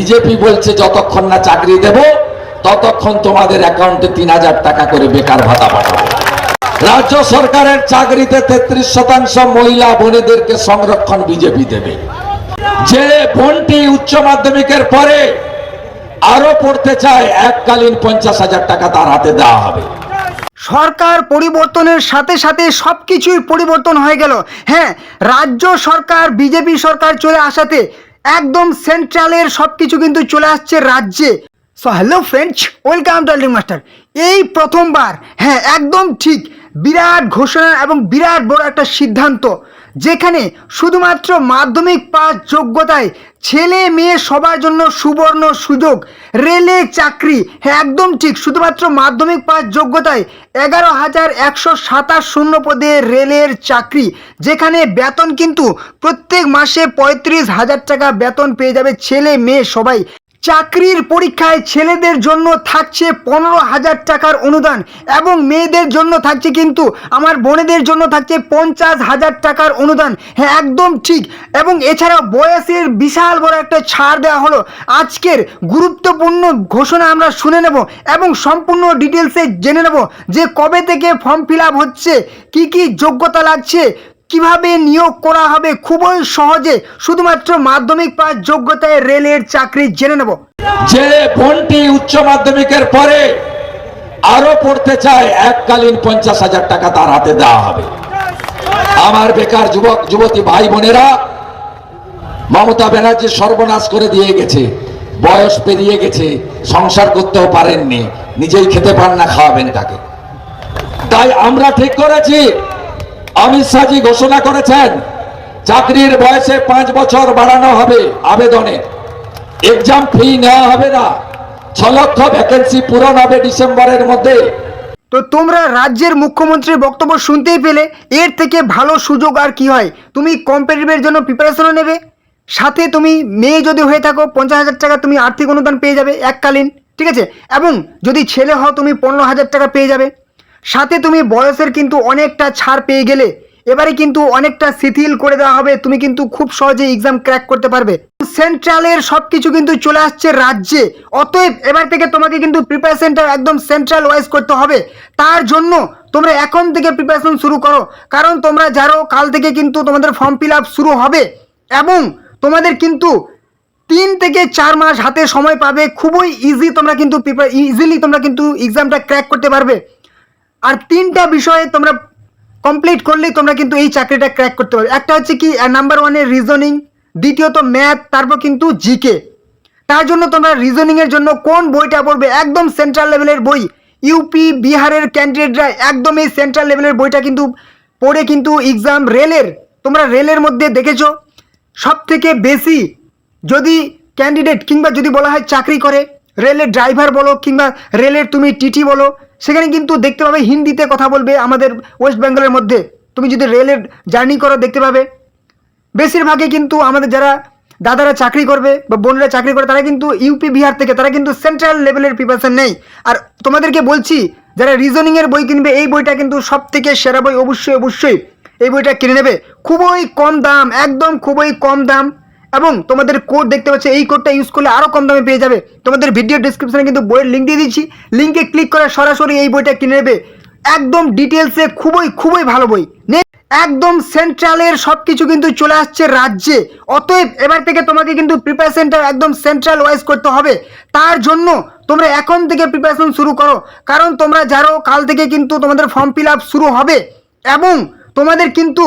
BJP বলছে যতক্ষণ না চাকরি দেব ততক্ষণ তোমাদের অ্যাকাউন্টে 3000 টাকা করে বেকার ভাতা পাঠাবো। রাজ্য সরকারের চাকরিতে 33% মহিলা বোনেদেরকে সংরক্ষণ বিজেপি দেবে। যে বোনটি উচ্চ মাধ্যমিকের পরে আরো পড়তে চায় এককালীন 50,000 টাকা তার হাতে দেওয়া হবে। সরকার পরিবর্তনের সাথে সাথে সবকিছুই পরিবর্তন হয়ে গেল। হ্যাঁ, রাজ্য সরকার বিজেপি সরকার চলে আসাতে একদম সেন্ট্রালের সবকিছু কিন্তু চলে আসছে রাজ্যে। So hello friends, welcome to ultimate master. এই প্রথমবার, হ্যাঁ একদম ঠিক, বিরাট ঘোষণা এবং বিরাট বড় একটা সিদ্ধান্ত, যেখানে শুধুমাত্র মাধ্যমিক পাস যোগ্যতায় ছেলে মেয়ে সবার জন্য সুবর্ণ সুযোগ, রেলে চাকরি। হ্যাঁ একদম ঠিক, শুধুমাত্র মাধ্যমিক পাস যোগ্যতায় 11,127 শূন্য পদে রেলের চাকরি, যেখানে বেতন কিন্তু প্রত্যেক মাসে 35,000 টাকা বেতন পেয়ে যাবে ছেলে মেয়ে সবাই। চাকরির পরীক্ষায় ছেলেদের জন্য থাকছে 15,000 টাকার অনুদান এবং মেয়েদের জন্য থাকছে কিন্তু আমার বোনেদের জন্য থাকছে 50,000 টাকার অনুদান। হ্যাঁ একদম ঠিক, এবং এছাড়াও বয়সের বিশাল বড় একটা ছাড় দেওয়া হলো। আজকের গুরুত্বপূর্ণ ঘোষণা আমরা শুনে নেব এবং সম্পূর্ণ ডিটেলসে জেনে নেব যে কবে থেকে ফর্ম ফিল আপ হচ্ছে, কী কী যোগ্যতা লাগছে, কিভাবে নিয়োগ করা হবে, খুবই সহজে শুধুমাত্র মাধ্যমিক পাস যোগ্যতায় রেলের চাকরি জেনে নেব। যে বোনটি উচ্চ মাধ্যমিকের পরে আরো পড়তে চায় এককালীন 50,000 টাকা তার হাতে দেওয়া হবে। আমার বেকার যুবক যুবতী ভাই বোনেরা, মমতা ব্যানার্জি সর্বনাশ করে দিয়ে গেছে, বয়স পেরিয়ে গেছে, সংসার করতেও পারেননি, নিজেই খেতে পান না, খাওয়াবেন তাকে। তাই আমরা ঠিক করেছি, অমিত শাহজি ঘোষণা করেছেন চাকরির বয়সে 5 বছর বাড়ানো হবে আবেদনে, এক্সাম ফি নেওয়া হবে না, 6 লক্ষ ভ্যাকেন্সি পূরণ হবে ডিসেম্বরের মধ্যে। তো তোমরা রাজ্যের মুখ্যমন্ত্রীর বক্তব্য শুনতেই পেলে, এর থেকে ভালো সুযোগ আর কি হয়। তুমি কম্পিটিটিভের জন্য প্রিপারেশনও নেবে, সাথে তুমি মেয়ে যদি হয়ে থাকো 50,000 টাকা তুমি আর্থিক অনুদান পেয়ে যাবে এককালীন, ঠিক আছে, এবং যদি ছেলে হও তুমি 15,000 টাকা পেয়ে যাবে, সাথে তুমি বয়সের কিন্তু অনেকটা ছাড় পেয়ে গেলে এবারে কিন্তু অনেকটা শিথিল করে দেওয়া হবে, তুমি কিন্তু খুব সহজে এক্সাম ক্র্যাক করতে পারবে। সেন্ট্রালের সব কিছু কিন্তু চলে আসছে রাজ্যে, অতএব এবার থেকে তোমাকে কিন্তু প্রিপারেশনটা একদম সেন্ট্রাল ওয়াইজ করতে হবে। তার জন্য তোমরা এখন থেকে প্রিপারেশন শুরু করো, কারণ তোমরা জানো কাল থেকে কিন্তু তোমাদের ফর্ম ফিল আপ শুরু হবে এবং তোমাদের কিন্তু 3 থেকে 4 মাস হাতে সময় পাবে। খুবই ইজিলি তোমরা কিন্তু এক্সামটা ক্র্যাক করতে পারবে। আর 3টা বিষয়ে তোমরা কমপ্লিট করলেই তোমরা কিন্তু এই চাকরিটা ক্র্যাক করতে পারবে। একটা হচ্ছে কি, নাম্বার 1 রিজনিং, দ্বিতীয়ত ম্যাথ, তারপর কিন্তু জিকে। তার জন্য তোমরা রিজনিংয়ের জন্য কোন বইটা পড়বে, একদম সেন্ট্রাল লেভেলের বই, ইউপি বিহারের ক্যান্ডিডেটরা একদম এই সেন্ট্রাল লেভেলের বইটা কিন্তু পড়ে কিন্তু এক্সাম রেলের, তোমরা রেলের মধ্যে দেখেছো সব থেকে বেশি যদি ক্যান্ডিডেট কিংবা যদি বলা হয় চাকরি করে, রেলের ড্রাইভার বলো কিংবা রেলের তুমি টিটি বলো, সেখানে কিন্তু দেখতে পাবে হিন্দিতে কথা বলবে আমাদের ওয়েস্ট বেঙ্গলের মধ্যে। তুমি যদি রেলের জার্নি করো দেখতে পাবে বেশিরভাগই কিন্তু আমাদের যারা দাদারা চাকরি করবে বা বোনেরা চাকরি করে তারা কিন্তু ইউপি বিহার থেকে, তারা কিন্তু সেন্ট্রাল লেভেলের প্রিপারেশন নেই। আর তোমাদেরকে বলছি যারা রিজনিংয়ের বই কিনবে, এই বইটা কিন্তু সব থেকে সেরা বই, অবশ্যই এই বইটা কিনে নেবে। খুবই কম দাম, একদম খুবই কম দাম, এবং তোমাদের কোড দেখতে পাচ্ছ, এই কোডটা ইউজ করলে আরও কম দামে পেয়ে যাবে। তোমাদের ভিডিও ডিসক্রিপশনে কিন্তু বইয়ের লিঙ্ক দিয়ে দিচ্ছি, লিঙ্কে ক্লিক করে সরাসরি এই বইটা কিনে নেবে। একদম ডিটেলসে খুবই ভালো বই। একদম সেন্ট্রালের সব কিছু কিন্তু চলে আসছে রাজ্যে, অতএব এবার থেকে তোমাকে কিন্তু প্রিপারেশনটা একদম সেন্ট্রাল ওয়াইজ করতে হবে। তার জন্য তোমরা এখন থেকে প্রিপারেশন শুরু করো, কারণ তোমরা জানো কাল থেকে কিন্তু তোমাদের ফর্ম ফিল আপ শুরু হবে এবং তোমাদের কিন্তু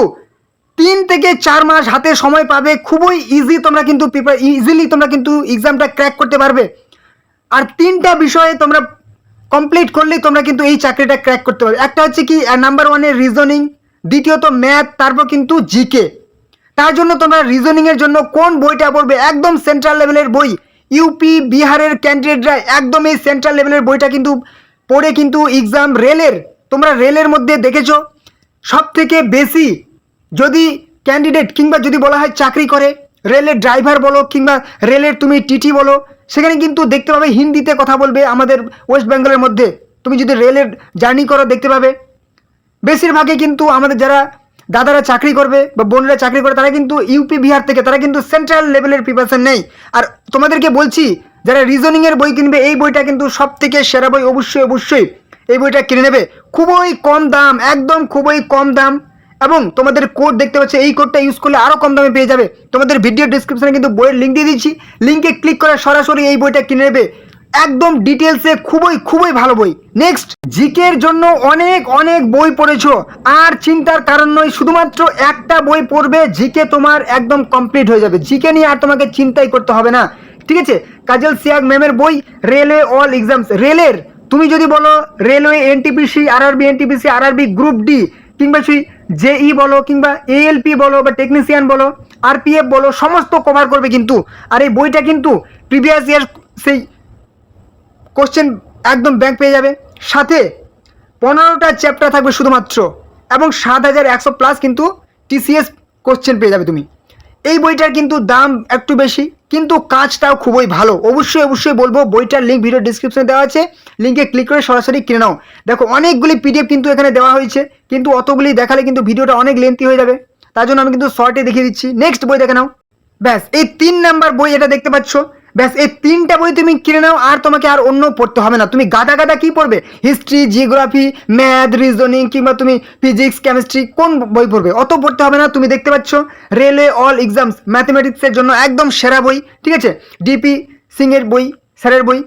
3 থেকে 4 মাস হাতে সময় পাবে। খুবই ইজিলি তোমরা কিন্তু এক্সামটা ক্র্যাক করতে পারবে। আর 3টা বিষয়ে তোমরা কমপ্লিট করলেই তোমরা কিন্তু এই চাকরিটা ক্র্যাক করতে পারবে। একটা হচ্ছে কি, নাম্বার 1 রিজনিং, দ্বিতীয়ত ম্যাথ, তারপর কিন্তু জিকে। তার জন্য তোমরা রিজনিংয়ের জন্য কোন বইটা পড়বে, একদম সেন্ট্রাল লেভেলের বই, ইউপি বিহারের ক্যান্ডিডেটরা একদম এই সেন্ট্রাল লেভেলের বইটা কিন্তু পড়ে কিন্তু এক্সাম রেলের, তোমরা রেলের মধ্যে দেখেছো সব থেকে বেশি যদি ক্যান্ডিডেট কিংবা যদি বলা হয় চাকরি করে, রেলের ড্রাইভার বলো কিংবা রেলের তুমি টিটি বলো, সেখানে কিন্তু দেখতে পাবে হিন্দিতে কথা বলবে আমাদের ওয়েস্ট বেঙ্গলের মধ্যে। তুমি যদি রেলের জার্নি করো দেখতে পাবে বেশিরভাগই কিন্তু আমাদের যারা দাদারা চাকরি করবে বা বোনেরা চাকরি করে, তারা কিন্তু ইউপি বিহার থেকে, তারা কিন্তু সেন্ট্রাল লেভেলের প্রিপারেশন নেই। আর তোমাদেরকে বলছি, যারা রিজনিংয়ের বই কিনবে, এই বইটা কিন্তু সব থেকে সেরা বই, অবশ্যই এই বইটা কিনে নেবে। খুবই কম দাম, একদম খুবই কম দাম। এবং তোমাদের কোড দেখতে পাচ্ছ, এই কোডটা ইউজ করলে আরও কম দামে পেয়ে যাবে। তোমাদের ভিডিও ডিসক্রিপশনে কিন্তু বইয়ের লিঙ্ক দিয়ে দিচ্ছি, লিঙ্কে ক্লিক করে সরাসরি এই বইটা কিনে নেবে। একদম ডিটেলসে খুবই ভালো বই। নেক্সট, জিকের জন্য অনেক বই পড়েছো, আর চিন্তার কারণ নয়, শুধুমাত্র একটা বই পড়বে, জিকে তোমার একদম কমপ্লিট হয়ে যাবে। জিকে নিয়ে আর তোমাকে চিন্তাই করতে হবে না, ঠিক আছে। কাজল সিয়াগ ম্যামের বই রেলওয়ে অল এক্সামস, রেলের তুমি যদি বলো railway, NTPC, RRB, NTPC, RRB group D, কিংবা সেই জেই বলো, কিংবা এএলপি বলো, বা টেকনিশিয়ান বলো, আরপিএফ বলো, সমস্ত কভার করবে কিন্তু। আর এই বইটা কিন্তু প্রিভিয়াস ইয়ার সেই কোশ্চেন একদম ব্যাংক পেয়ে যাবে। সাথে 15টা চ্যাপ্টার থাকবে শুধুমাত্র, এবং 7100+ কিন্তু টিসিএস কোশ্চেন পেয়ে যাবে তুমি। এই বইটার কিন্তু দাম একটু বেশি, কিন্তু কাজটাও খুবই ভালো। অবশ্যই বলবো, বইটার লিঙ্ক ভিডিও ডিসক্রিপশনে দেওয়া আছে, লিঙ্কে ক্লিক করে সরাসরি কিনে নাও। দেখো অনেকগুলি পিডিএফ কিন্তু এখানে দেওয়া হয়েছে, কিন্তু অতগুলি দেখালে কিন্তু ভিডিওটা অনেক লেন্থি হয়ে যাবে, তার জন্য আমি কিন্তু শর্টে দেখিয়ে দিচ্ছি। নেক্সট বই দেখে নাও। ব্যাস, এই 3 নাম্বার বই এটা দেখতে পাচ্ছ। ব্যাস, এই 3টা বই তুমি কিনে নাও, আর তোমাকে আর অন্য পড়তে হবে না। তুমি গাদা কি পড়বে? হিস্ট্রি, জিওগ্রাফি, ম্যাথ, রিজনিং, কিংবা তুমি ফিজিক্স, কেমিস্ট্রি, কোন বই পড়বে? অত পড়তে হবে না। তুমি দেখতে পাচ্ছ রেলওয়ে অল এক্সামস, ম্যাথমেটিক্সের জন্য একদম সেরা বই, ঠিক আছে। ডিপি সিং এর বই, স্যারের বই,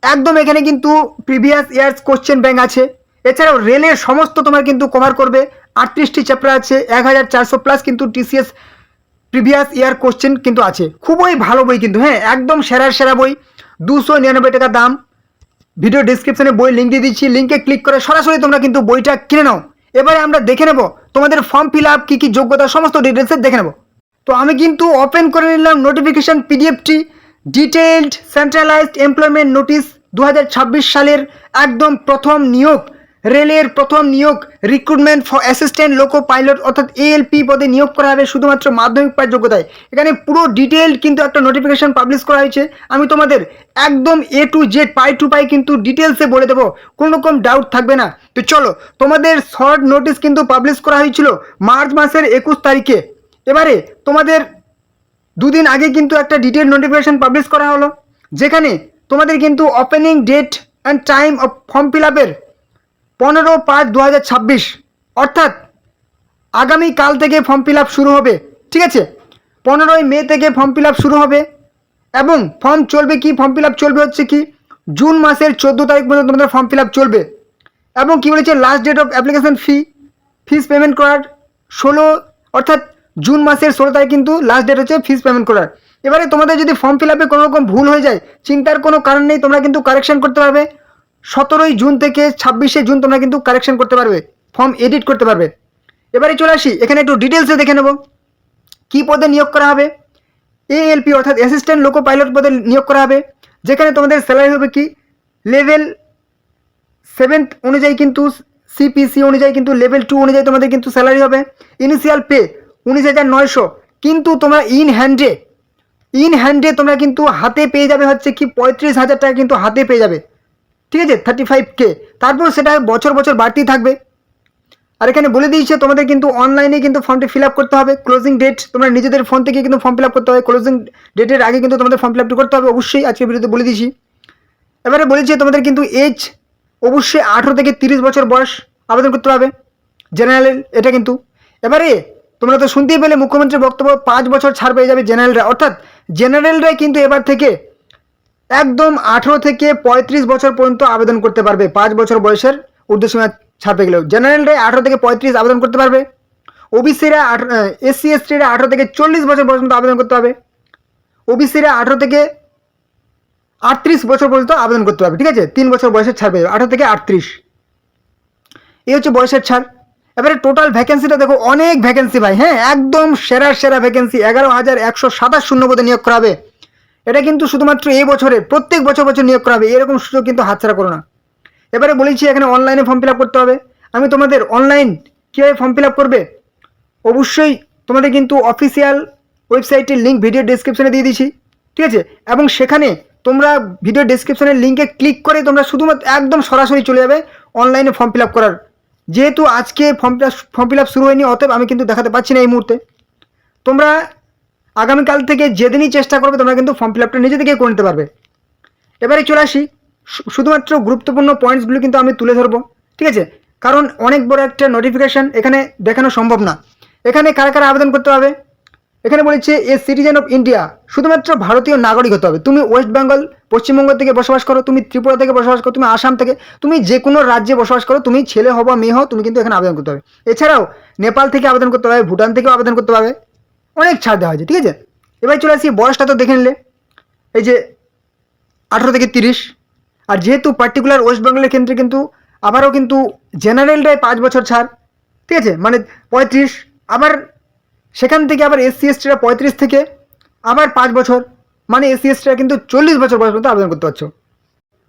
একদম এখানে কিন্তু প্রিভিয়াস ইয়ার্স কোশ্চেন ব্যাংক আছে। এছাড়াও রেলের সমস্ত তোমার কিন্তু কভার করবে। 38টি চ্যাপ্টার আছে, 1400+ কিন্তু টিসিএস প্রিভিয়াস ইয়ার কোশ্চেন কিন্তু আছে। খুবই ভালো বই কিন্তু, হ্যাঁ, একদম সেরা বই। 299 টাকা দাম। ভিডিও ডিসক্রিপশনে বই লিঙ্ক দিয়ে দিচ্ছি, লিঙ্কে ক্লিক করে সরাসরি তোমরা কিন্তু বইটা কিনে নাও। এবারে আমরা দেখে নেব তোমাদের ফর্ম ফিল আপ, কী যোগ্যতা, সমস্ত ডিটেলসে দেখে নেব। তো আমি কিন্তু ওপেন করে নিলাম নোটিফিকেশান পিডিএফটি, ডিটেইলড সেন্ট্রালাইজড এমপ্লয়মেন্ট নোটিশ 2026 সালের একদম প্রথম নিয়োগ, রেলের প্রথম নিয়োগ, recruitment for assistant loco pilot, অর্থাৎ এএলপি পদে নিয়োগ করা হবে শুধুমাত্র মাধ্যমিক পাস যোগ্যতায়। এখানে পুরো ডিটেইলড কিন্তু একটা নোটিফিকেশান পাবলিশ করা হয়েছে। আমি তোমাদের একদম A to Z, পাই টু পাই কিন্তু ডিটেলসে বলে দেবো, কোনো রকম ডাউট থাকবে না। তো চলো, তোমাদের শর্ট নোটিশ কিন্তু পাবলিশ করা হয়েছিল মার্চ মাসের 21 তারিখে। এবারে তোমাদের 2 দিন আগে কিন্তু একটা ডিটেল নোটিফিকেশান পাবলিশ করা হলো, যেখানে তোমাদের কিন্তু opening date and time of form fill আপের 15/5/2026, অর্থাৎ আগামীকাল থেকে ফর্ম ফিল আপ শুরু হবে, ঠিক আছে। 15ই মে থেকে ফর্ম ফিল আপ শুরু হবে, এবং ফর্ম ফিল আপ চলবে হচ্ছে কি জুন মাসের 14 তারিখ পর্যন্ত তোমাদের ফর্ম ফিল আপ চলবে। এবং কি বলেছে, last date of application fees payment করার 16, অর্থাৎ জুন মাসের 16 তারিখ কিন্তু লাস্ট ডেট হচ্ছে ফিস পেমেন্ট করার। এবারে তোমাদের যদি ফর্ম ফিল আপে কোনো রকম ভুল হয়ে যায়, চিন্তার কোনো কারণ নেই, তোমরা কিন্তু কারেকশন করতে পারবে। 17ই জুন থেকে 26শে জুন তোমরা কিন্তু কারেকশন করতে পারবে, ফর্ম এডিট করতে পারবে। এবারে চলে আসি, এখানে একটু ডিটেলসে দেখে নেব কী পদে নিয়োগ করা হবে। এএলপি অর্থাৎ অ্যাসিস্ট্যান্ট লোকো পাইলট পদে নিয়োগ করা হবে, যেখানে তোমাদের স্যালারি হবে কি লেভেল 7 অনুযায়ী, কিন্তু সিপিসি অনুযায়ী, কিন্তু লেভেল 2 অনুযায়ী তোমাদের কিন্তু স্যালারি হবে। ইনিশিয়াল পে 19,900, কিন্তু তোমরা ইন হ্যান্ডে তোমরা কিন্তু হাতে পেয়ে যাবে হচ্ছে কি 35,000 টাকা কিন্তু হাতে পেয়ে যাবে, ঠিক আছে, 35K। তারপর সেটা বছর বাড়তেই থাকবে। আর এখানে বলে দিয়েছে তোমাদের কিন্তু অনলাইনে কিন্তু ফর্মটি ফিল আপ করতে হবে। ক্লোজিং ডেট তোমরা নিজেদের ফোন থেকে কিন্তু ফর্ম ফিল আপ করতে হবে, ক্লোজিং ডেটের আগে কিন্তু তোমাদের ফর্ম ফিল আপটি করতে হবে, অবশ্যই আজকে ভিডিওতে বলে দিয়েছি। এবারে বলেছে তোমাদের কিন্তু এজ অবশ্যই 18 থেকে 30 বছর বয়স আবেদন করতে হবে, জেনারেল এটা কিন্তু। এবারে তোমরা তো শুনতেই পেলে মুখ্যমন্ত্রীর বক্তব্য, 5 বছর ছাড় পেয়ে যাবে জেনারেলরা, অর্থাৎ জেনারেলরাই কিন্তু এবার থেকে একদম 18 থেকে 35 বছর পর্যন্ত আবেদন করতে পারবে। 5 বছর বয়সের ঊর্ধ্বসীমা ছাড় পেয়ে গেলেও জেনারেলরাই 18 থেকে 35 আবেদন করতে পারবে। ওবিসিরা SC STরা 18 থেকে 40 বছর পর্যন্ত আবেদন করতে হবে। ওবিসিরা 18 থেকে 38 বছর পর্যন্ত আবেদন করতে পারবে, ঠিক আছে। 3 বছর বয়সের ছাড় পেয়ে যাবে, 18 থেকে 38, এই হচ্ছে বয়সের ছাড়। এবারে টোটাল ভ্যাকেন্সিটা দেখো, অনেক ভ্যাকেন্সি ভাই, হ্যাঁ, একদম সেরা ভ্যাকেন্সি। 11,127 শূন্যপদে নিয়োগ করা হবে। এটা কিন্তু শুধুমাত্র এই বছরে, প্রত্যেক বছর নিয়োগ করা হবে, এরকম সুযোগ কিন্তু হাতছাড়া করো না। এবারে বলেছি এখানে অনলাইনে ফর্ম ফিল আপ করতে হবে। আমি তোমাদের অনলাইন কীভাবে ফর্ম ফিল আপ করবে, অবশ্যই তোমাদের কিন্তু অফিসিয়াল ওয়েবসাইটের লিঙ্ক ভিডিও ডেসক্রিপশনে দিয়ে দিচ্ছি, ঠিক আছে। এবং সেখানে তোমরা ভিডিও ডেসক্রিপশনের লিঙ্কে ক্লিক করে তোমরা শুধুমাত্র একদম সরাসরি চলে যাবে অনলাইনে ফর্ম ফিল আপ করার যেহেতু আজকে ফর্ম ফিল আপ শুরু হয়নি, অতএব আমি কিন্তু দেখাতে পাচ্ছি না এই মুহূর্তে। তোমরা আগামীকাল থেকে যেদিনই চেষ্টা করবে তোমরা কিন্তু ফর্ম ফিল আপটা নিজে থেকে করে নিতে পারবে। এবারে চলে আসি, শুধুমাত্র গুরুত্বপূর্ণ পয়েন্টসগুলো কিন্তু আমি তুলে ধরবো, ঠিক আছে? কারণ অনেক বড় একটা নোটিফিকেশান এখানে দেখানো সম্ভব না। এখানে কারা কারা আবেদন করতে হবে, এখানে বলেছে এ সিটিজেন অফ ইন্ডিয়া, শুধুমাত্র ভারতীয় নাগরিক হতে হবে। তুমি ওয়েস্ট বেঙ্গল পশ্চিমবঙ্গ থেকে বসবাস করো, তুমি ত্রিপুরা থেকে বসবাস করো, তুমি আসাম থেকে, তুমি যে কোনো রাজ্যে বসবাস করো, তুমি ছেলে হও বা মেয়ে হও, তুমি কিন্তু এখানে আবেদন করতে হবে। এছাড়াও নেপাল থেকে আবেদন করতে হবে, ভুটান থেকেও আবেদন করতে হবে, অনেক ছাড় দেওয়া হয়েছে, ঠিক আছে? এবার চলে আসি, বয়সটা তো দেখে নিলে, এই যে 18 থেকে 30। আর যেহেতু পার্টিকুলার ওয়েস্ট বেঙ্গলের ক্ষেত্রে কিন্তু আবারও কিন্তু জেনারেলটাই 5 বছর ছাড়, ঠিক আছে? মানে 35, আবার সেখান থেকে আবার এসসি এসটিরা 35 থেকে আবার 5 বছর, মানে এসসি এসটিরা কিন্তু 40 বছর বয়স পর্যন্ত আবেদন করতে পারছো।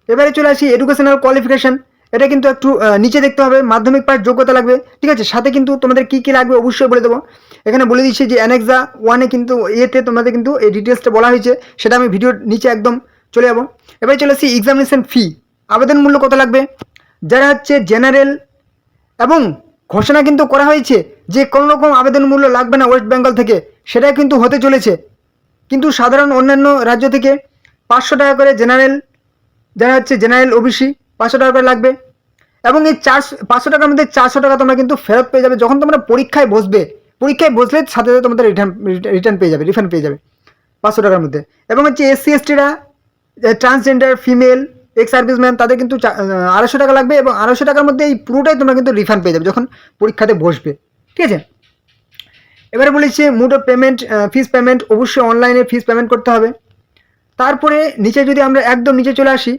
এবারে চলে আসি এডুকেশনাল কোয়ালিফিকেশান, এটা কিন্তু একটু নিচে দেখতে হবে, মাধ্যমিক পাস যোগ্যতা লাগবে, ঠিক আছে? সাথে কিন্তু তোমাদের কী কী লাগবে অবশ্যই বলে দেবো। এখানে বলে দিচ্ছি যে অ্যানেক্সা 1-এ কিন্তু এতে তোমাদের কিন্তু এই ডিটেলসটা বলা হয়েছে, সেটা আমি ভিডিওর নিচে একদম চলে যাবো। এবারে চলে আসি এক্সামিনেশন ফি, আবেদন মূল্য কত লাগবে। যারা হচ্ছে জেনারেল, এবং ঘোষণা কিন্তু করা হয়েছে যে কোনো রকম আবেদন মূল্য লাগবে না ওয়েস্ট বেঙ্গল থেকে, সেটা কিন্তু হতে চলেছে। কিন্তু সাধারণ অন্যান্য রাজ্য থেকে 500 টাকা করে, জেনারেল যারা হচ্ছে জেনারেল ওবিসি 500 টাকা করে লাগবে। এবং এই 500 টাকার মধ্যে 400 টাকা তোমরা কিন্তু ফেরত পেয়ে যাবে যখন তোমরা পরীক্ষায় বসবে। পরীক্ষায় বসলে সাথে সাথে তোমাদের রিটার্ন পেয়ে যাবে, রিফান্ড পেয়ে যাবে 500 টাকার মধ্যে। এবং হচ্ছে এসসি এসটিরা, ট্রান্সজেন্ডার, ফিমেল, এক্স সার্ভিসম্যান, তাদের কিন্তু 250 টাকা লাগবে, এবং 250 টাকার মধ্যে এই পুরোটাই তোমরা কিন্তু রিফান্ড পেয়ে যাবে যখন পরীক্ষাতে বসবে, ঠিক আছে? এবারে বলেছে mode of payment, fees payment অবশ্যই অনলাইনে ফিস পেমেন্ট করতে হবে। তারপরে নিচে যদি আমরা একদম নিচে চলে আসি,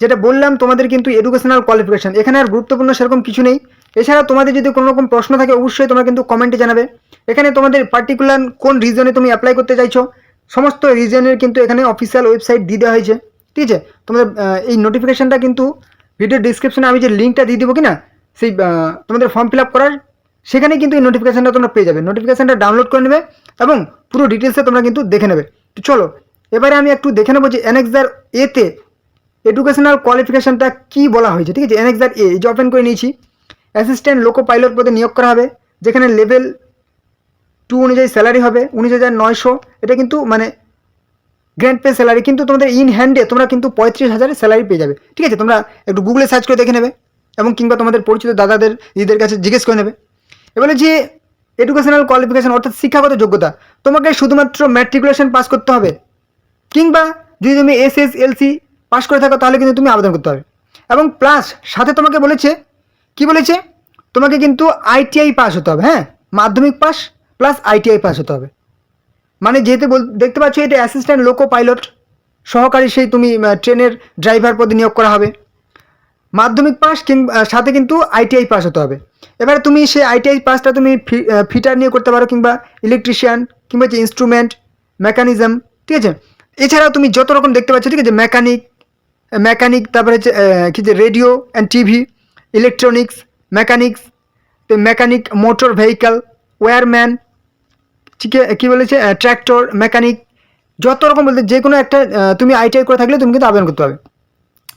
যেটা বললাম তোমাদের কিন্তু এডুকেশনাল কোয়ালিফিকেশান, এখানে আর গুরুত্বপূর্ণ সেরকম কিছু নেই। এছাড়া তোমাদের যদি কোনো রকম প্রশ্ন থাকে অবশ্যই তোমরা কিন্তু কমেন্টে জানাবে। এখানে তোমাদের পার্টিকুলার কোন রিজনে তুমি অ্যাপ্লাই করতে চাইছো, সমস্ত রিজনের কিন্তু এখানে অফিসিয়াল ওয়েবসাইট দিয়ে দেওয়া হয়েছে, ঠিক আছে? তোমাদের এই নোটিফিকেশানটা কিন্তু ভিডিও ডিসক্রিপশনে আমি যে লিঙ্কটা দিয়ে দেবো কিনা, সেই তোমাদের ফর্ম ফিল আপ করার, সেখানে কিন্তু এই নোটিফিকেশানটা তোমরা পেয়ে যাবে। নোটিফিকেশানটা ডাউনলোড করে নেবে এবং পুরো ডিটেলসে তোমরা কিন্তু দেখে নেবে। তো চলো এবারে আমি একটু দেখে নেবো যে অ্যানেক্সার এতে এডুকেশনাল কোয়ালিফিকেশানটা কী বলা হয়েছে, ঠিক আছে? অ্যানেক্সার এ যে ওপেন করে নিয়েছি, অ্যাসিস্ট্যান্ট লোকো পাইলট পদে নিয়োগ করা হবে, যেখানে লেভেল 2 অনুযায়ী স্যালারি হবে 19,900। এটা কিন্তু মানে গ্র্যান্ড পে স্যালারি, কিন্তু তোমাদের ইন হ্যান্ডে তোমরা কিন্তু 35,000 স্যালারি পেয়ে যাবে, ঠিক আছে? তোমরা একটু গুগলে সার্চ করে দেখে নেবে, এবং কিংবা তোমাদের পরিচিত দাদাদের দিদিদের কাছে জিজ্ঞেস করে নেবে। এবারে যে এডুকেশনাল কোয়ালিফিকেশান অর্থাৎ শিক্ষাগত যোগ্যতা, তোমাকে শুধুমাত্র ম্যাট্রিকুলেশন পাস করতে হবে, কিংবা যদি তুমি SSLC পাস করে থাকো তাহলে কিন্তু তুমি আবেদন করতে হবে। এবং প্লাস সাথে তোমাকে বলেছে, কি বলেছে, তোমাকে কিন্তু ITI পাস হতে হবে, হ্যাঁ? মাধ্যমিক পাস প্লাস ITI পাস হতে হবে। মানে যেহেতু দেখতে পাচ্ছ এটা অ্যাসিস্ট্যান্ট লোকো পাইলট, সহকারী সেই তুমি ট্রেনের ড্রাইভার পদে নিয়োগ করা হবে, মাধ্যমিক পাস কিংবা সাথে কিন্তু ITI পাস হতে হবে। এবারে তুমি সেই ITI পাসটা তুমি ফিটার নিয়ে করতে পারো, কিংবা ইলেকট্রিশিয়ান, কিংবা যে ইনস্ট্রুমেন্ট মেকানিজম, ঠিক আছে? এছাড়াও তুমি যত রকম দেখতে পাচ্ছ, ঠিক আছে? মেকানিক, তারপরে হচ্ছে কি যে radio and TV, electronics, mechanic motor vehicle, wireman, ঠিক কী বলেছে, ট্র্যাক্টর মেকানিক, যত রকম বলতে যে কোনো একটা তুমি ITI করে থাকলে তুমি কিন্তু আবেদন করতে হবে।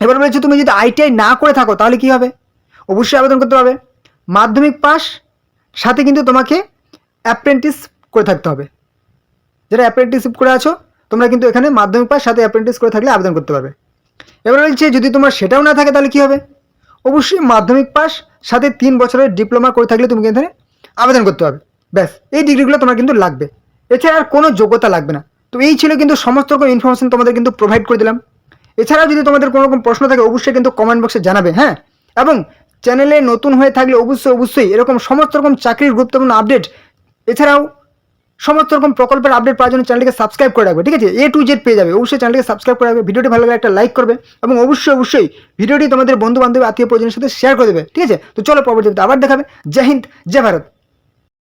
এবার বলেছে তুমি যদি ITI না করে থাকো তাহলে কী হবে, অবশ্যই আবেদন করতে হবে। মাধ্যমিক পাস সাথে কিন্তু তোমাকে অ্যাপ্রেন্টিস করে থাকতে হবে। যারা অ্যাপ্রেন্টিসশিপ করে আছো তোমরা কিন্তু এখানে মাধ্যমিক পাস সাথে অ্যাপ্রেন্টিস করে থাকলে আবেদন করতে পারবে। এবার বলছে যদি তোমার সেটাও না থাকে তাহলে কী হবে, অবশ্যই মাধ্যমিক পাস সাথে 3 বছরের ডিপ্লোমা করে থাকলে তুমি এখানে আবেদন করতে হবে। ব্যাস, এই ডিগ্রিগুলো তোমার কিন্তু লাগবে, এছাড়া আর কোনো যোগ্যতা লাগবে না। তো এই ছিল কিন্তু সমস্ত রকম ইনফরমেশন তোমাদের কিন্তু প্রোভাইড করে দিলাম। এছাড়াও যদি তোমাদের কোনো রকম প্রশ্ন থাকে অবশ্যই কিন্তু কমেন্ট বক্সে জানাবে, হ্যাঁ? এবং চ্যানেলে নতুন হয়ে থাকলে অবশ্যই এরকম সমস্ত রকম চাকরির গুরুত্বপূর্ণ আপডেট, এছাড়াও সমস্ত রকম প্রকল্পের আপডেট পাওয়ার জন্য চ্যানেলকে সাবস্ক্রাইব করে রাখবে, ঠিক আছে? A to Z পেয়ে যাবে, অবশ্যই চ্যানেলকে সাবস্ক্রাইব করে রাখবে। ভিডিওটি ভালো লাগলে একটা লাইক করবে, এবং অবশ্যই ভিডিওটি তোমাদের বন্ধু বান্ধব আত্মীয় পরিজনের সাথে শেয়ার করে দেবে, ঠিক আছে? তো চলো পরবর্তীতে আবার দেখাবে। জয় হিন্দ, জয় ভারত।